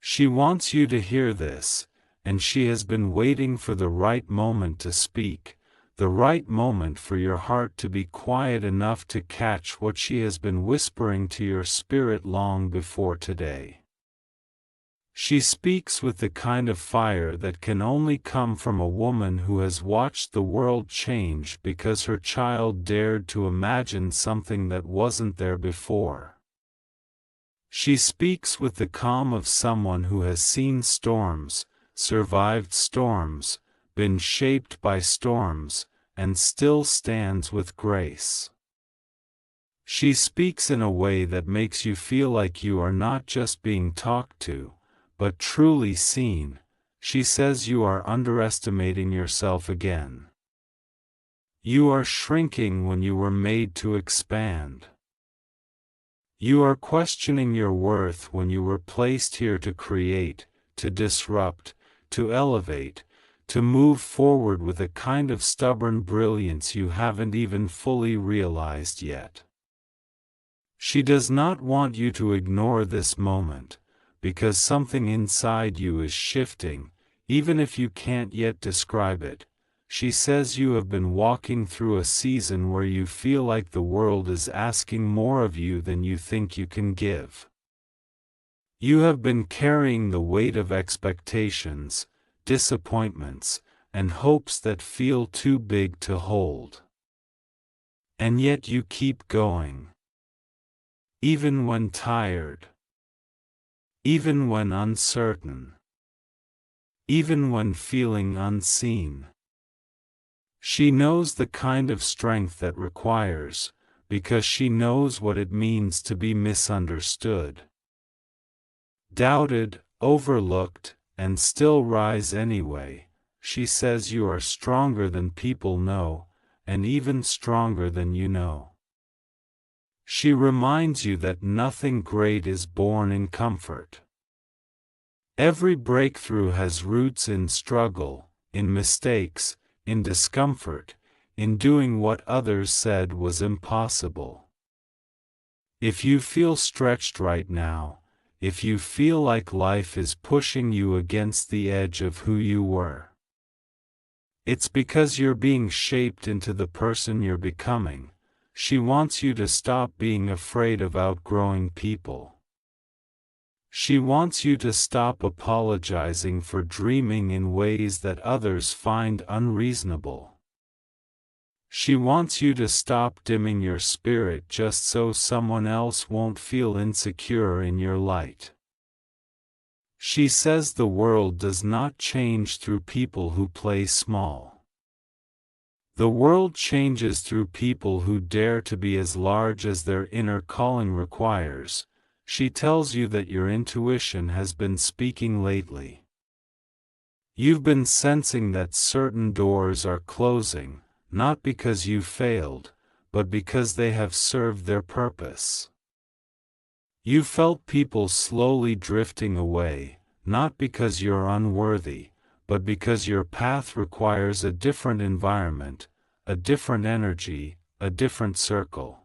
She wants you to hear this, and she has been waiting for the right moment to speak, the right moment for your heart to be quiet enough to catch what she has been whispering to your spirit long before today. She speaks with the kind of fire that can only come from a woman who has watched the world change because her child dared to imagine something that wasn't there before. She speaks with the calm of someone who has seen storms, survived storms, been shaped by storms, and still stands with grace. She speaks in a way that makes you feel like you are not just being talked to, but truly seen. She says you are underestimating yourself again. You are shrinking when you were made to expand. You are questioning your worth when you were placed here to create, to disrupt, to elevate, to move forward with a kind of stubborn brilliance you haven't even fully realized yet. She does not want you to ignore this moment, because something inside you is shifting, even if you can't yet describe it. She says you have been walking through a season where you feel like the world is asking more of you than you think you can give. You have been carrying the weight of expectations, disappointments, and hopes that feel too big to hold. And yet you keep going. Even when tired. Even when uncertain. Even when feeling unseen. She knows the kind of strength that requires, because she knows what it means to be misunderstood. Doubted, overlooked, and still rise anyway. She says you are stronger than people know, and even stronger than you know. She reminds you that nothing great is born in comfort. Every breakthrough has roots in struggle, in mistakes, in discomfort, in doing what others said was impossible. If you feel stretched right now, if you feel like life is pushing you against the edge of who you were, it's because you're being shaped into the person you're becoming. She wants you to stop being afraid of outgrowing people. She wants you to stop apologizing for dreaming in ways that others find unreasonable. She wants you to stop dimming your spirit just so someone else won't feel insecure in your light. She says the world does not change through people who play small. The world changes through people who dare to be as large as their inner calling requires. She tells you that your intuition has been speaking lately. You've been sensing that certain doors are closing, not because you failed, but because they have served their purpose. You felt people slowly drifting away, not because you're unworthy, but because your path requires a different environment, a different energy, a different circle.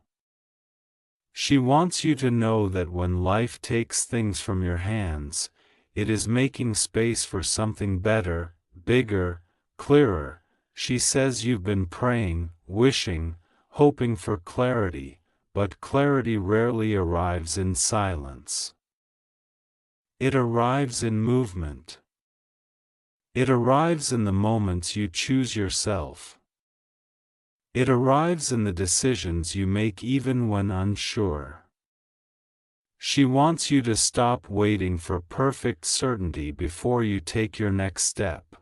She wants you to know that when life takes things from your hands, it is making space for something better, bigger, clearer. She says you've been praying, wishing, hoping for clarity, but clarity rarely arrives in silence. It arrives in movement. It arrives in the moments you choose yourself. It arrives in the decisions you make even when unsure. She wants you to stop waiting for perfect certainty before you take your next step.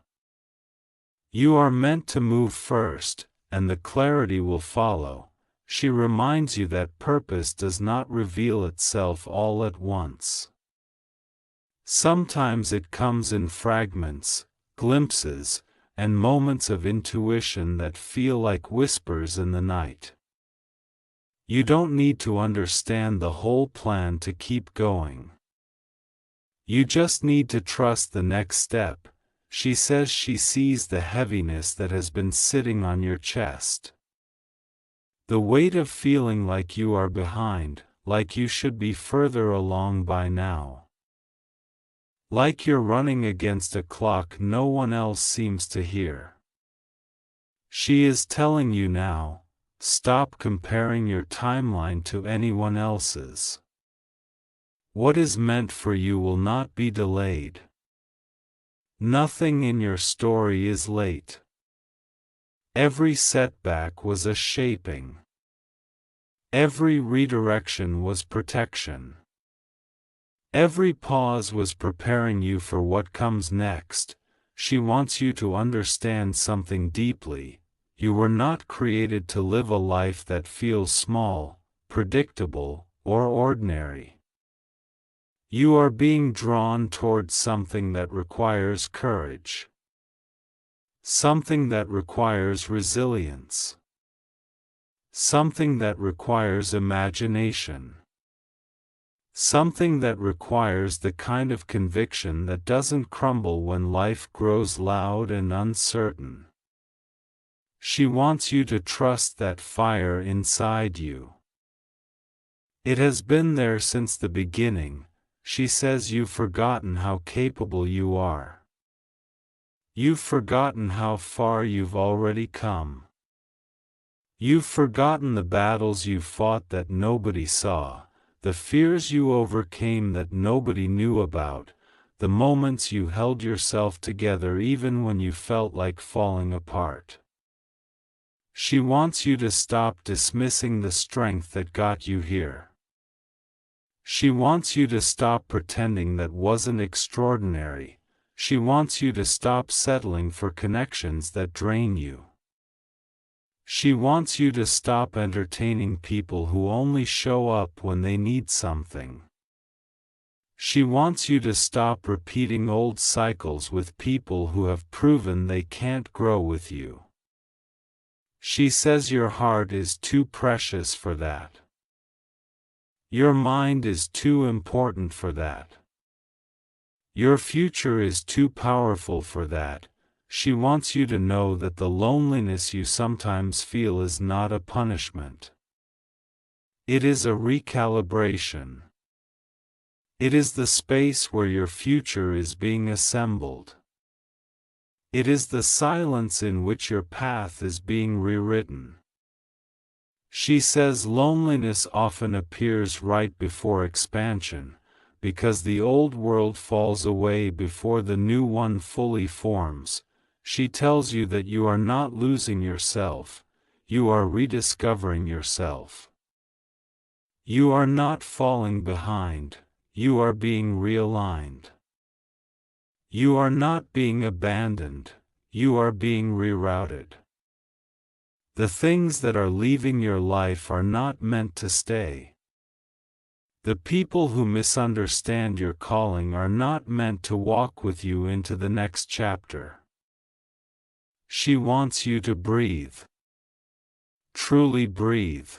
You are meant to move first, and the clarity will follow. She reminds you that purpose does not reveal itself all at once. Sometimes it comes in fragments, glimpses, and moments of intuition that feel like whispers in the night. You don't need to understand the whole plan to keep going. You just need to trust the next step. She says she sees the heaviness that has been sitting on your chest. The weight of feeling like you are behind, like you should be further along by now. Like you're running against a clock no one else seems to hear. She is telling you now, stop comparing your timeline to anyone else's. What is meant for you will not be delayed. Nothing in your story is late. Every setback was a shaping. Every redirection was protection. Every pause was preparing you for what comes next. She wants you to understand something deeply. You were not created to live a life that feels small, predictable, or ordinary. You are being drawn towards something that requires courage. Something that requires resilience. Something that requires imagination. Something that requires the kind of conviction that doesn't crumble when life grows loud and uncertain. She wants you to trust that fire inside you. It has been there since the beginning. She says you've forgotten how capable you are. You've forgotten how far you've already come. You've forgotten the battles you fought that nobody saw. The fears you overcame that nobody knew about, the moments you held yourself together even when you felt like falling apart. She wants you to stop dismissing the strength that got you here. She wants you to stop pretending that wasn't extraordinary. She wants you to stop settling for connections that drain you. She wants you to stop entertaining people who only show up when they need something. She wants you to stop repeating old cycles with people who have proven they can't grow with you. She says your heart is too precious for that. Your mind is too important for that. Your future is too powerful for that. She wants you to know that the loneliness you sometimes feel is not a punishment. It is a recalibration. It is the space where your future is being assembled. It is the silence in which your path is being rewritten. She says loneliness often appears right before expansion, because the old world falls away before the new one fully forms. She tells you that you are not losing yourself, you are rediscovering yourself. You are not falling behind, you are being realigned. You are not being abandoned, you are being rerouted. The things that are leaving your life are not meant to stay. The people who misunderstand your calling are not meant to walk with you into the next chapter. She wants you to breathe. Truly breathe.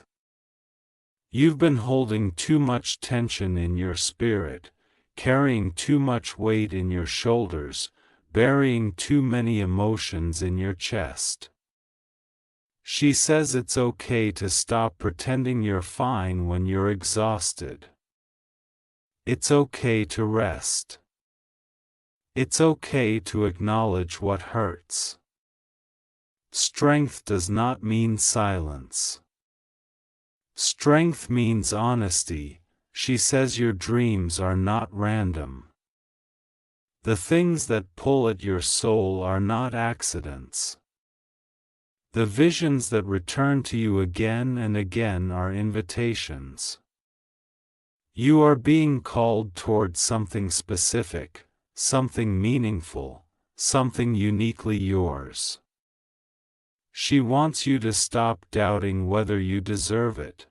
You've been holding too much tension in your spirit, carrying too much weight in your shoulders, burying too many emotions in your chest. She says it's okay to stop pretending you're fine when you're exhausted. It's okay to rest. It's okay to acknowledge what hurts. Strength does not mean silence. Strength means honesty. She says your dreams are not random. The things that pull at your soul are not accidents. The visions that return to you again and again are invitations. You are being called towards something specific, something meaningful, something uniquely yours. She wants you to stop doubting whether you deserve it.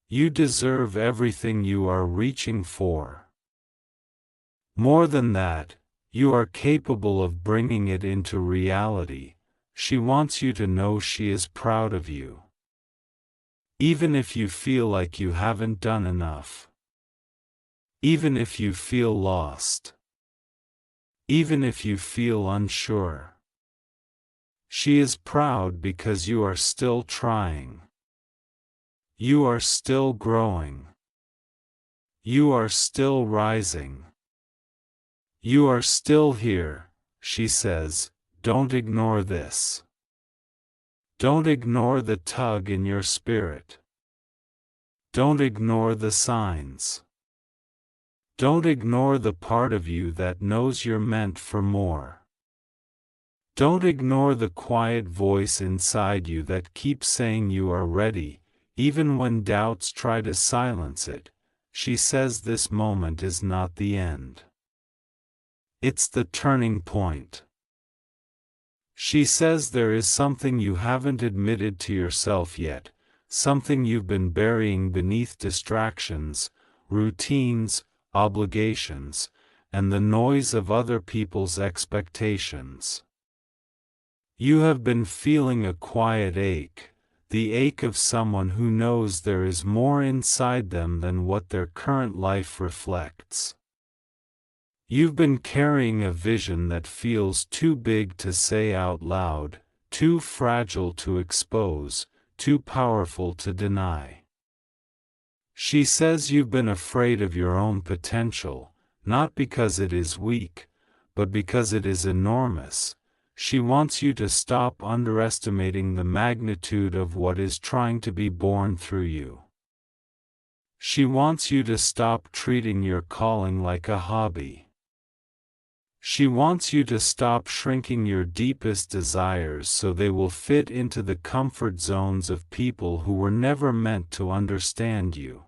You deserve everything you are reaching for. More than that, you are capable of bringing it into reality. She wants you to know she is proud of you. Even if you feel like you haven't done enough. Even if you feel lost. Even if you feel unsure. She is proud because you are still trying. You are still growing. You are still rising. You are still here, she says. Don't ignore this. Don't ignore the tug in your spirit. Don't ignore the signs. Don't ignore the part of you that knows you're meant for more. Don't ignore the quiet voice inside you that keeps saying you are ready, even when doubts try to silence it. She says this moment is not the end. It's the turning point. She says there is something you haven't admitted to yourself yet, something you've been burying beneath distractions, routines, obligations, and the noise of other people's expectations. You have been feeling a quiet ache, the ache of someone who knows there is more inside them than what their current life reflects. You've been carrying a vision that feels too big to say out loud, too fragile to expose, too powerful to deny. She says you've been afraid of your own potential, not because it is weak, but because it is enormous. She wants you to stop underestimating the magnitude of what is trying to be born through you. She wants you to stop treating your calling like a hobby. She wants you to stop shrinking your deepest desires so they will fit into the comfort zones of people who were never meant to understand you.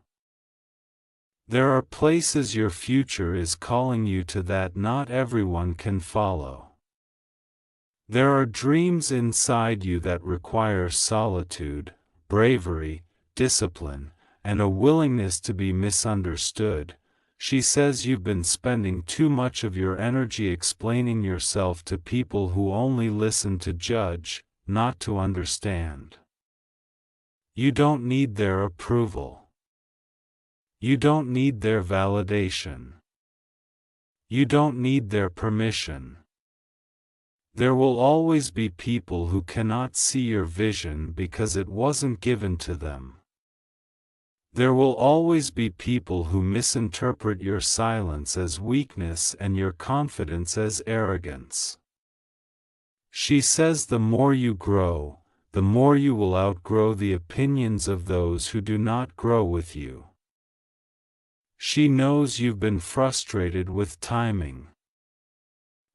There are places your future is calling you to that not everyone can follow. There are dreams inside you that require solitude, bravery, discipline, and a willingness to be misunderstood. She says you've been spending too much of your energy explaining yourself to people who only listen to judge, not to understand. You don't need their approval. You don't need their validation. You don't need their permission. There will always be people who cannot see your vision because it wasn't given to them. There will always be people who misinterpret your silence as weakness and your confidence as arrogance. She says the more you grow, the more you will outgrow the opinions of those who do not grow with you. She knows you've been frustrated with timing.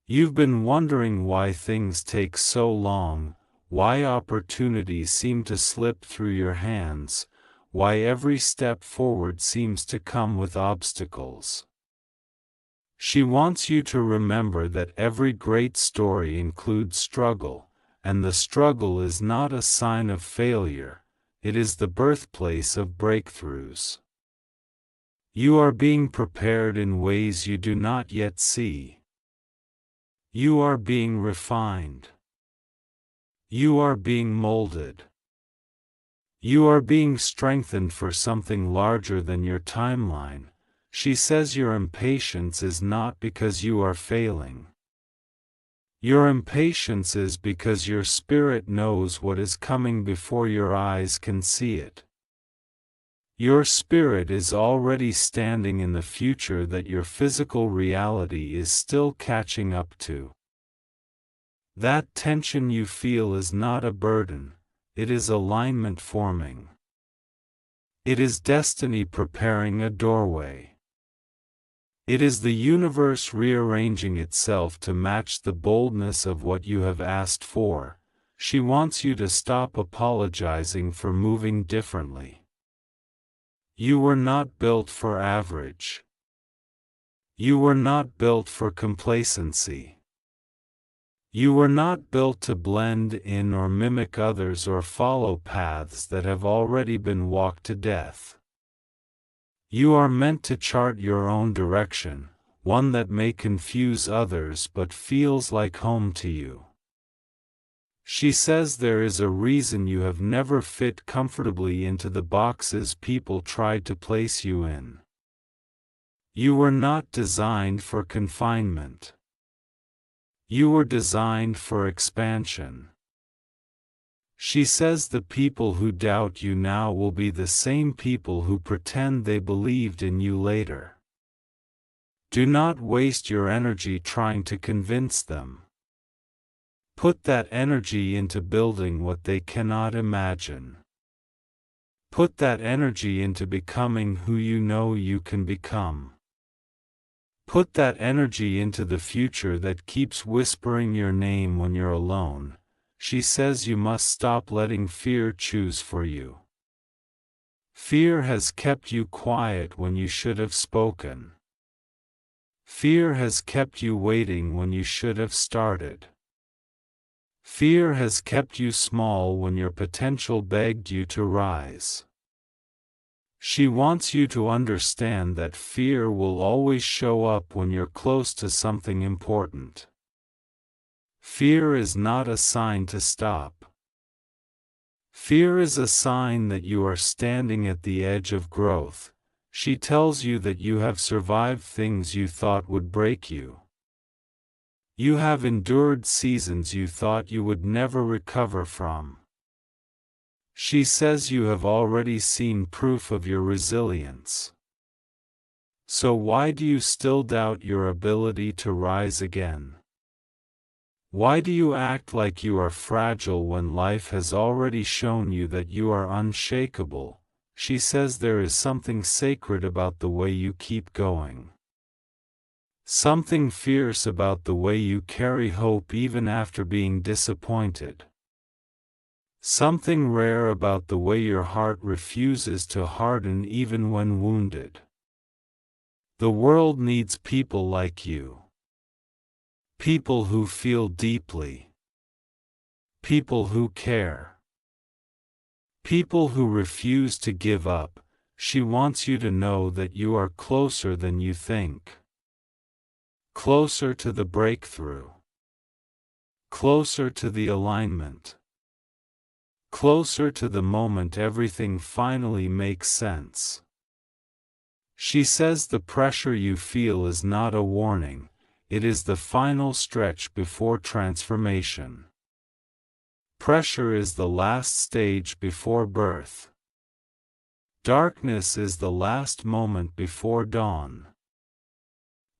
You've been wondering why things take so long, why opportunities seem to slip through your hands, why every step forward seems to come with obstacles. She wants you to remember that every great story includes struggle, and the struggle is not a sign of failure, it is the birthplace of breakthroughs. You are being prepared in ways you do not yet see. You are being refined. You are being molded. You are being strengthened for something larger than your timeline. She says your impatience is not because you are failing. Your impatience is because your spirit knows what is coming before your eyes can see it. Your spirit is already standing in the future that your physical reality is still catching up to. That tension you feel is not a burden. It is alignment forming. It is destiny preparing a doorway. It is the universe rearranging itself to match the boldness of what you have asked for. She wants you to stop apologizing for moving differently. You were not built for average. You were not built for complacency. You were not built to blend in or mimic others or follow paths that have already been walked to death. You are meant to chart your own direction, one that may confuse others but feels like home to you. She says there is a reason you have never fit comfortably into the boxes people tried to place you in. You were not designed for confinement. You were designed for expansion. She says the people who doubt you now will be the same people who pretend they believed in you later. Do not waste your energy trying to convince them. Put that energy into building what they cannot imagine. Put that energy into becoming who you know you can become. Put that energy into the future that keeps whispering your name when you're alone. She says you must stop letting fear choose for you. Fear has kept you quiet when you should have spoken. Fear has kept you waiting when you should have started. Fear has kept you small when your potential begged you to rise. She wants you to understand that fear will always show up when you're close to something important. Fear is not a sign to stop. Fear is a sign that you are standing at the edge of growth. She tells you that you have survived things you thought would break you. You have endured seasons you thought you would never recover from. She says you have already seen proof of your resilience. So why do you still doubt your ability to rise again? Why do you act like you are fragile when life has already shown you that you are unshakable? She says there is something sacred about the way you keep going. Something fierce about the way you carry hope even after being disappointed. Something rare about the way your heart refuses to harden even when wounded. The world needs people like you. People who feel deeply. People who care. People who refuse to give up. She wants you to know that you are closer than you think. Closer to the breakthrough. Closer to the alignment. Closer to the moment everything finally makes sense. She says the pressure you feel is not a warning, it is the final stretch before transformation. Pressure is the last stage before birth. Darkness is the last moment before dawn.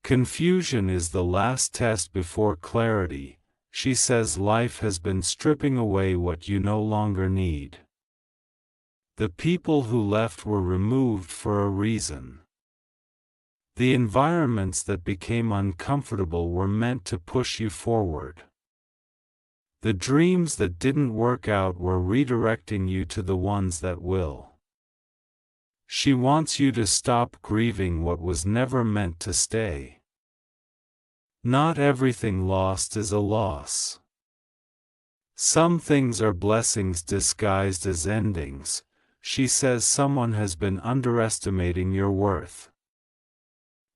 Confusion is the last test before clarity. She says life has been stripping away what you no longer need. The people who left were removed for a reason. The environments that became uncomfortable were meant to push you forward. The dreams that didn't work out were redirecting you to the ones that will. She wants you to stop grieving what was never meant to stay. Not everything lost is a loss. Some things are blessings disguised as endings. She says someone has been underestimating your worth.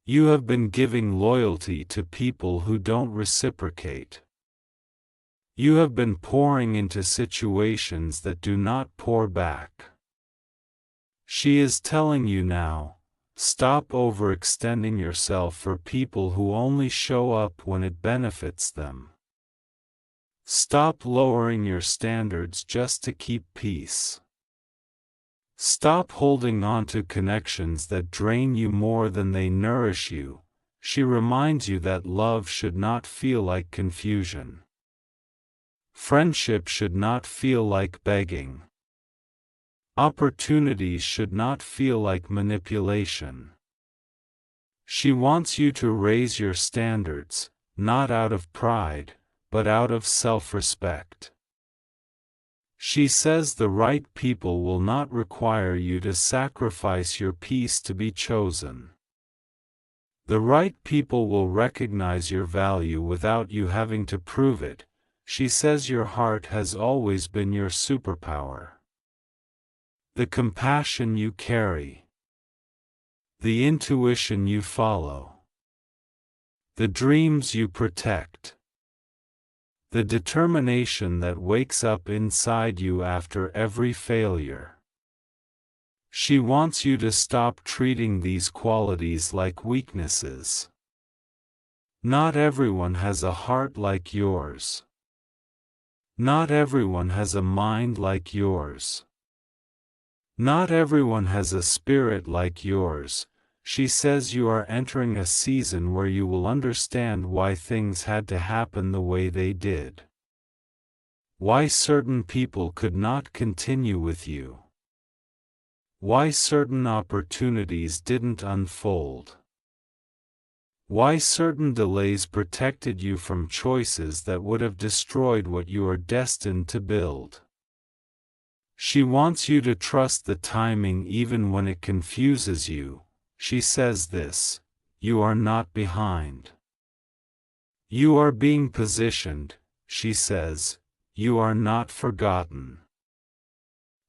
You have been giving loyalty to people who don't reciprocate. You have been pouring into situations that do not pour back. She is telling you now, stop overextending yourself for people who only show up when it benefits them. Stop lowering your standards just to keep peace. Stop holding on to connections that drain you more than they nourish you. She reminds you that love should not feel like confusion. Friendship should not feel like begging. Opportunities should not feel like manipulation. She wants you to raise your standards, not out of pride, but out of self-respect. She says the right people will not require you to sacrifice your peace to be chosen. The right people will recognize your value without you having to prove it. She says your heart has always been your superpower. The compassion you carry. The intuition you follow. The dreams you protect. The determination that wakes up inside you after every failure. She wants you to stop treating these qualities like weaknesses. Not everyone has a heart like yours. Not everyone has a mind like yours. Not everyone has a spirit like yours. she says you are entering a season where you will understand why things had to happen the way they did. Why certain people could not continue with you. Why certain opportunities didn't unfold. Why certain delays protected you from choices that would have destroyed what you are destined to build. She wants you to trust the timing even when it confuses you. She says this: you are not behind. You are being positioned, she says. You are not forgotten.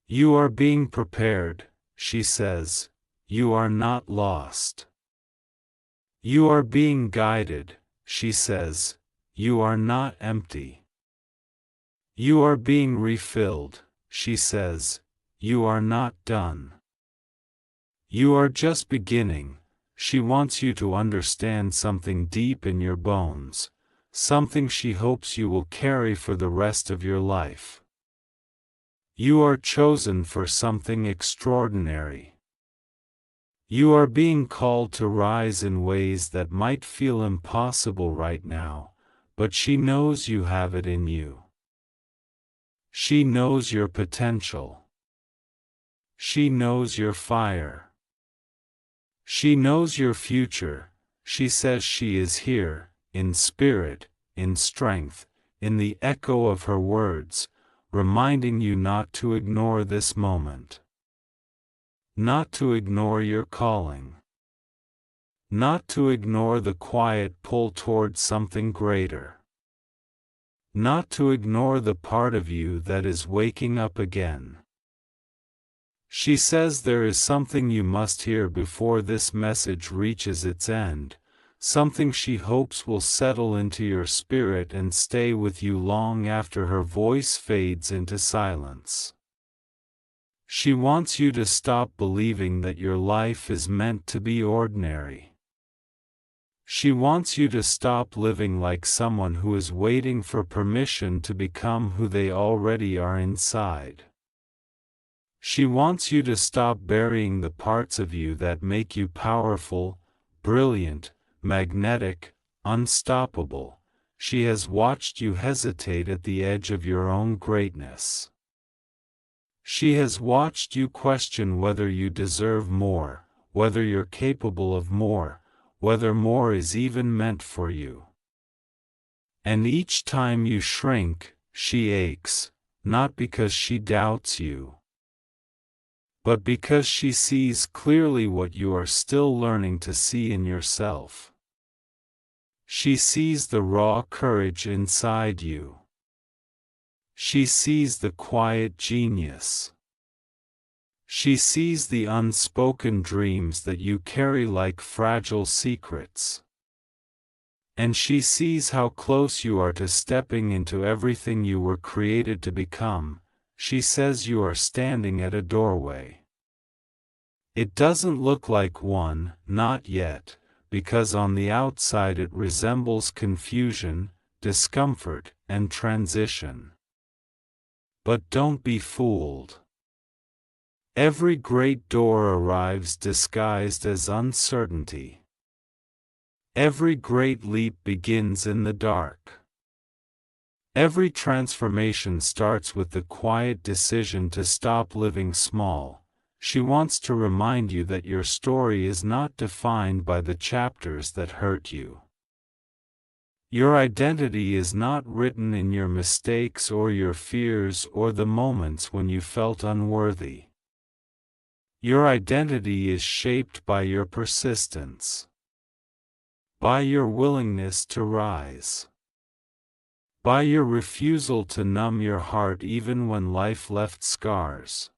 You are being prepared, she says. You are not lost. You are being guided, she says. You are not empty. You are being refilled, she says. You are not done. You are just beginning. She wants you to understand something deep in your bones, something she hopes you will carry for the rest of your life. You are chosen for something extraordinary. You are being called to rise in ways that might feel impossible right now, but she knows you have it in you. She knows your potential. She knows your fire. She knows your future. She says she is here, in spirit, in strength, in the echo of her words, reminding you not to ignore this moment. Not to ignore your calling. Not to ignore the quiet pull towards something greater. Not to ignore the part of you that is waking up again. She says there is something you must hear before this message reaches its end, something she hopes will settle into your spirit and stay with you long after her voice fades into silence. She wants you to stop believing that your life is meant to be ordinary. She wants you to stop living like someone who is waiting for permission to become who they already are inside. She wants you to stop burying the parts of you that make you powerful, brilliant, magnetic, unstoppable. She has watched you hesitate at the edge of your own greatness. She has watched you question whether you deserve more, whether you're capable of more, whether more is even meant for you. And each time you shrink, she aches, not because she doubts you, but because she sees clearly what you are still learning to see in yourself. She sees the raw courage inside you. She sees the quiet genius. She sees the unspoken dreams that you carry like fragile secrets. And she sees how close you are to stepping into everything you were created to become. She says you are standing at a doorway. It doesn't look like one, not yet, because on the outside it resembles confusion, discomfort, and transition. But don't be fooled. Every great door arrives disguised as uncertainty. Every great leap begins in the dark. Every transformation starts with the quiet decision to stop living small. She wants to remind you that your story is not defined by the chapters that hurt you. Your identity is not written in your mistakes or your fears or the moments when you felt unworthy. Your identity is shaped by your persistence, by your willingness to rise, by your refusal to numb your heart even when life left scars.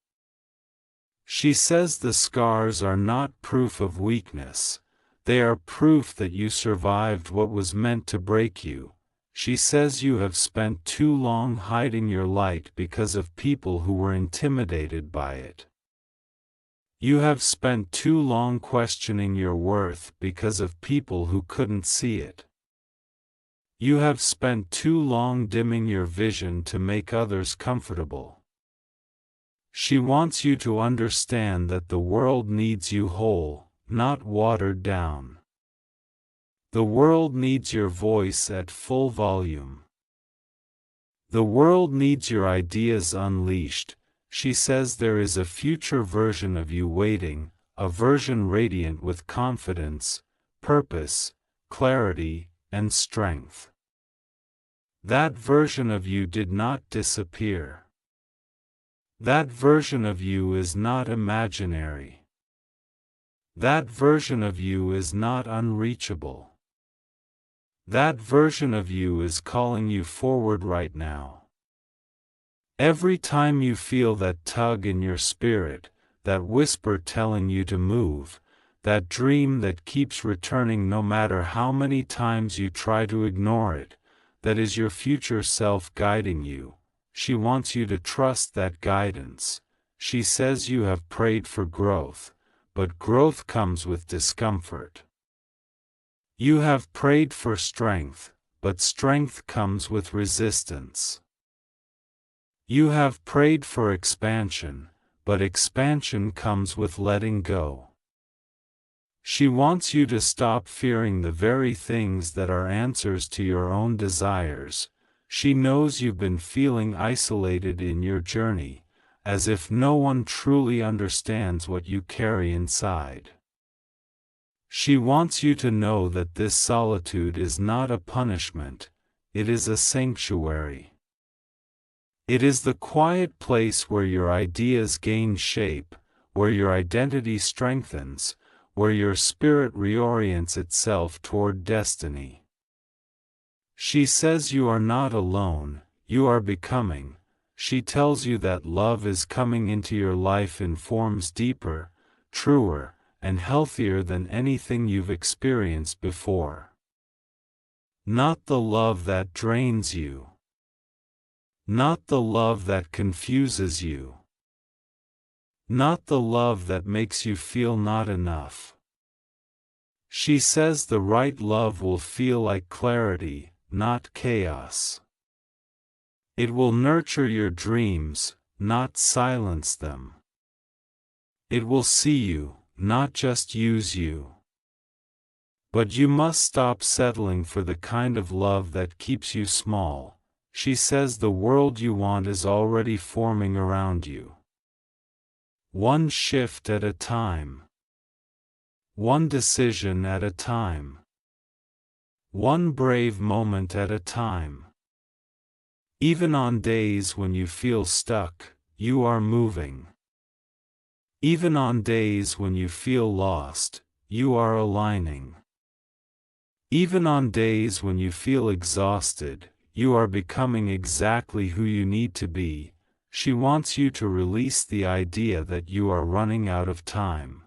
She says the scars are not proof of weakness, they are proof that you survived what was meant to break you. She says you have spent too long hiding your light because of people who were intimidated by it. You have spent too long questioning your worth because of people who couldn't see it. You have spent too long dimming your vision to make others comfortable. She wants you to understand that the world needs you whole, not watered down. The world needs your voice at full volume. The world needs your ideas unleashed. She says there is a future version of you waiting, a version radiant with confidence, purpose, clarity, and strength. That version of you did not disappear. That version of you is not imaginary. That version of you is not unreachable. That version of you is calling you forward right now. Every time you feel that tug in your spirit, that whisper telling you to move, that dream that keeps returning no matter how many times you try to ignore it, that is your future self guiding you. She wants you to trust that guidance. She says you have prayed for growth, but growth comes with discomfort. You have prayed for strength, but strength comes with resistance. You have prayed for expansion, but expansion comes with letting go. She wants you to stop fearing the very things that are answers to your own desires. She knows you've been feeling isolated in your journey, as if no one truly understands what you carry inside. She wants you to know that this solitude is not a punishment, it is a sanctuary. It is the quiet place where your ideas gain shape, where your identity strengthens, where your spirit reorients itself toward destiny. She says you are not alone, you are becoming. She tells you that love is coming into your life in forms deeper, truer, and healthier than anything you've experienced before. Not the love that drains you. Not the love that confuses you. Not the love that makes you feel not enough. She says the right love will feel like clarity, not chaos. It will nurture your dreams, not silence them. It will see you, not just use you. But you must stop settling for the kind of love that keeps you small. She says the world you want is already forming around you. One shift at a time. One decision at a time. One brave moment at a time. Even on days when you feel stuck, you are moving. Even on days when you feel lost, you are aligning. Even on days when you feel exhausted, you are becoming exactly who you need to be. She wants you to release the idea that you are running out of time.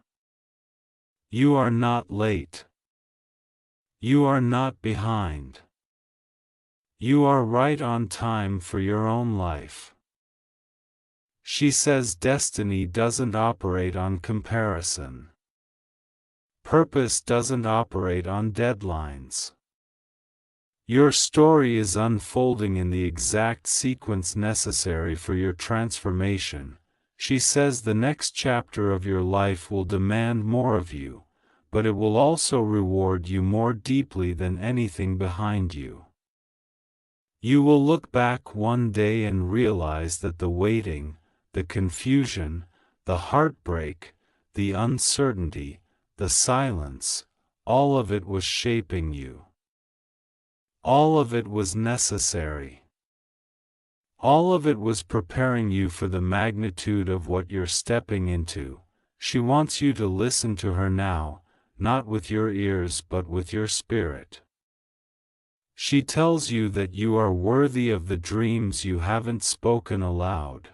You are not late. You are not behind. You are right on time for your own life. She says destiny doesn't operate on comparison. Purpose doesn't operate on deadlines. Your story is unfolding in the exact sequence necessary for your transformation. She says the next chapter of your life will demand more of you, but it will also reward you more deeply than anything behind you. You will look back one day and realize that the waiting, the confusion, the heartbreak, the uncertainty, the silence, all of it was shaping you. All of it was necessary. All of it was preparing you for the magnitude of what you're stepping into. She wants you to listen to her now, not with your ears but with your spirit. She tells you that you are worthy of the dreams you haven't spoken aloud.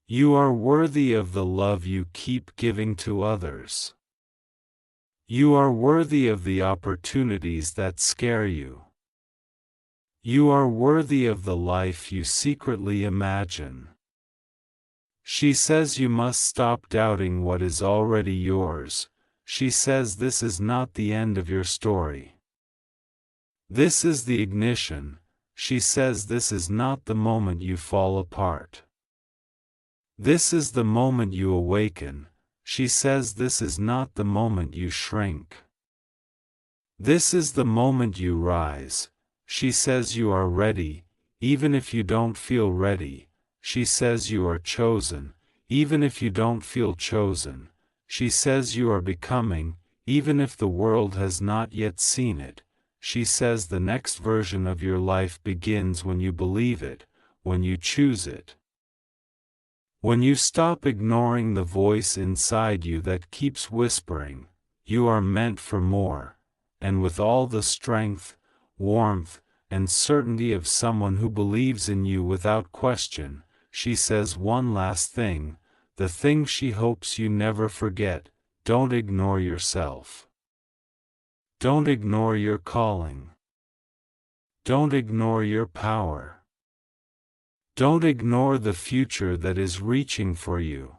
You are worthy of the love you keep giving to others. You are worthy of the opportunities that scare you. You are worthy of the life you secretly imagine. She says you must stop doubting what is already yours. She says this is not the end of your story. This is the ignition. She says this is not the moment you fall apart. This is the moment you awaken. She says this is not the moment you shrink. This is the moment you rise. She says you are ready, even if you don't feel ready. She says you are chosen, even if you don't feel chosen. She says you are becoming, even if the world has not yet seen it. She says the next version of your life begins when you believe it, when you choose it. When you stop ignoring the voice inside you that keeps whispering, you are meant for more, and with all the strength, warmth, and certainty of someone who believes in you without question, she says one last thing, the thing she hopes you never forget: don't ignore yourself. Don't ignore your calling. Don't ignore your power. Don't ignore the future that is reaching for you.